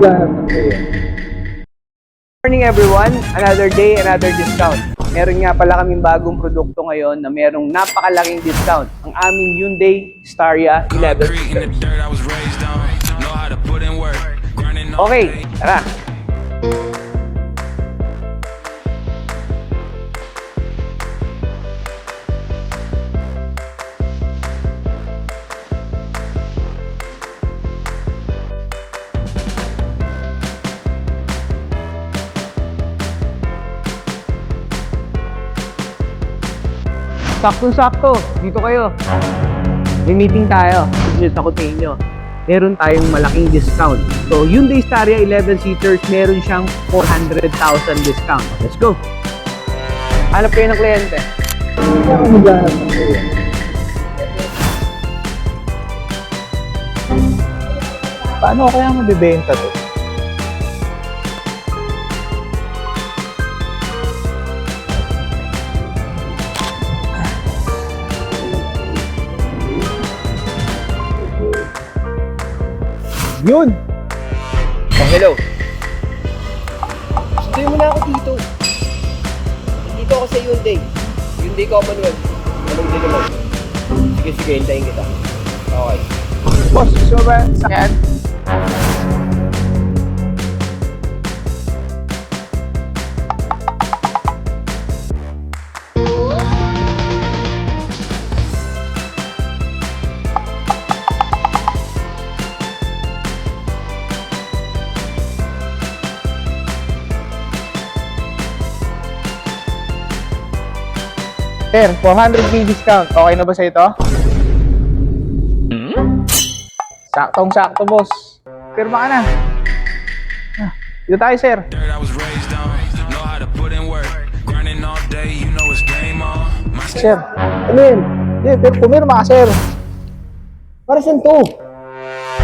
maghanap ng player. Morning everyone, another day, another discount. Meron nga pala kaming bagong produkto ngayon na merong napakalaking discount. Ang aming Hyundai Staria 11 seaters. Okay, tara! Saktong-sakto, dito kayo. May meeting tayo. Susunod ako sa inyo. Meron tayong malaking discount. So, Hyundai Staria 11 seaters, meron siyang 400,000 discount. Let's go! Hanap kayo ng kliyente. Ako maghanap ng player. Paano kaya mabibenta to? Yun! Oh, hello. Sunduin mo na ako dito. Dito ako sa Hyundai. Hyundai Commonwealth. Anong dito mo? Sige, hintayin kita. Okay. Boss, gusto mo ba sakyan? Sir, 400k discount. Okay na ba sa ito? Saktong-sakto, boss. Pirma ka na. Dito tayo, sir. Sir, ano yun? Hindi, pumirma ka, sir. Para saan to?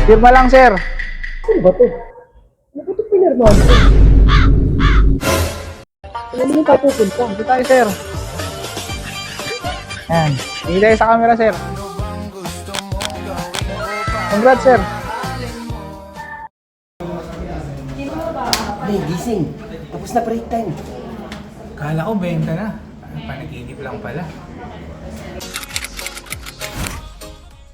Pirma lang, sir. Ano ba to? Ano ba ito pinirma? Ano yung papupunta? Dito tayo, sir. Yan. Tingin tayo sa camera, sir. Congrats, sir. Hey, gising. Tapos na break time. Kala ko benta na. Panaginip lang pala.